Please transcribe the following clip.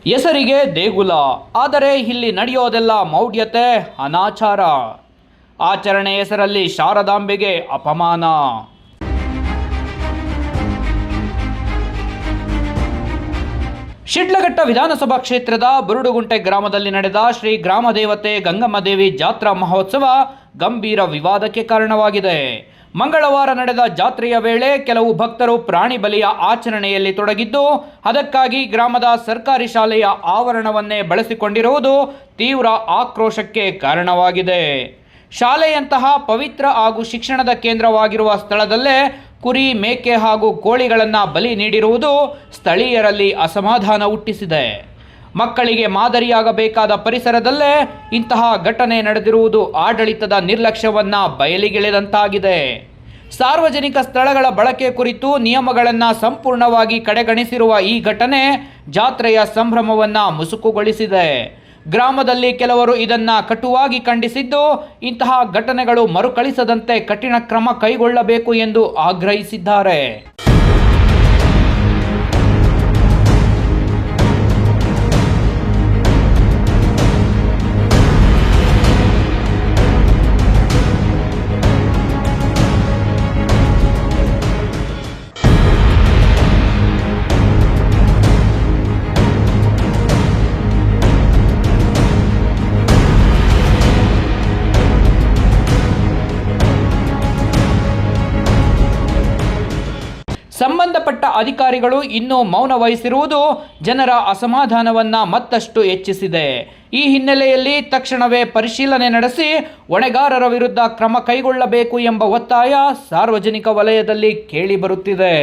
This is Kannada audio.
ಹೆಸರಿಗೆ ದೇಗುಲ, ಆದರೆ ಇಲ್ಲಿ ನಡೆಯೋದೆಲ್ಲ ಮೌಢ್ಯತೆ, ಅನಾಚಾರ. ಆಚರಣೆ ಹೆಸರಲ್ಲಿ ಶಾರದಾಂಬೆಗೆ ಅಪಮಾನ. ಶಿಡ್ಲಘಟ್ಟ ವಿಧಾನಸಭಾ ಕ್ಷೇತ್ರದ ಬುರುಡುಗುಂಟೆ ಗ್ರಾಮದಲ್ಲಿ ನಡೆದ ಶ್ರೀ ಗ್ರಾಮದೇವತೆ ಗಂಗಮ್ಮದೇವಿ ಜಾತ್ರಾ ಮಹೋತ್ಸವ ಗಂಭೀರ ವಿವಾದಕ್ಕೆ ಕಾರಣವಾಗಿದೆ. ಮಂಗಳವಾರ ನಡೆದ ಜಾತ್ರೆಯ ವೇಳೆ ಕೆಲವು ಭಕ್ತರು ಪ್ರಾಣಿ ಬಲಿಯ ಆಚರಣೆಯಲ್ಲಿ ತೊಡಗಿದ್ದು, ಅದಕ್ಕಾಗಿ ಗ್ರಾಮದ ಸರ್ಕಾರಿ ಶಾಲೆಯ ಆವರಣವನ್ನೇ ಬಳಸಿಕೊಂಡಿರುವುದು ತೀವ್ರ ಆಕ್ರೋಶಕ್ಕೆ ಕಾರಣವಾಗಿದೆ. ಶಾಲೆಯಂತಹ ಪವಿತ್ರ ಹಾಗೂ ಶಿಕ್ಷಣದ ಕೇಂದ್ರವಾಗಿರುವ ಸ್ಥಳದಲ್ಲೇ ಕುರಿ, ಮೇಕೆ ಹಾಗೂ ಕೋಳಿಗಳನ್ನು ಬಲಿ ನೀಡಿರುವುದು ಸ್ಥಳೀಯರಲ್ಲಿ ಅಸಮಾಧಾನ ಹುಟ್ಟಿಸಿದೆ. ಮಕ್ಕಳಿಗೆ ಮಾದರಿಯಾಗಬೇಕಾದ ಪರಿಸರದಲ್ಲೇ ಇಂತಹ ಘಟನೆ ನಡೆದಿರುವುದು ಆಡಳಿತದ ನಿರ್ಲಕ್ಷ್ಯವನ್ನು ಬಯಲಿಗೆಳೆದಂತಾಗಿದೆ. ಸಾರ್ವಜನಿಕ ಸ್ಥಳಗಳ ಬಳಕೆ ಕುರಿತು ನಿಯಮಗಳನ್ನು ಸಂಪೂರ್ಣವಾಗಿ ಕಡೆಗಣಿಸಿರುವ ಈ ಘಟನೆ ಜಾತ್ರೆಯ ಸಂಭ್ರಮವನ್ನು ಮುಸುಕುಗೊಳಿಸಿದೆ. ಗ್ರಾಮದಲ್ಲಿ ಕೆಲವರು ಇದನ್ನು ಕಟುವಾಗಿ ಖಂಡಿಸಿದ್ದು, ಇಂತಹ ಘಟನೆಗಳು ಮರುಕಳಿಸದಂತೆ ಕಠಿಣ ಕ್ರಮ ಕೈಗೊಳ್ಳಬೇಕು ಎಂದು ಆಗ್ರಹಿಸಿದ್ದಾರೆ. ಸಂಬಂಧಪಟ್ಟ ಅಧಿಕಾರಿಗಳು ಇನ್ನೂ ಮೌನ ವಹಿಸಿರುವುದು ಜನರ ಅಸಮಾಧಾನವನ್ನು ಮತ್ತಷ್ಟು ಹೆಚ್ಚಿಸಿದೆ. ಈ ಹಿನ್ನೆಲೆಯಲ್ಲಿ ತಕ್ಷಣವೇ ಪರಿಶೀಲನೆ ನಡೆಸಿ ಹೊಣೆಗಾರರ ವಿರುದ್ಧ ಕ್ರಮ ಕೈಗೊಳ್ಳಬೇಕು ಎಂಬ ಒತ್ತಾಯ ಸಾರ್ವಜನಿಕ ವಲಯದಲ್ಲಿ ಕೇಳಿಬರುತ್ತಿದೆ.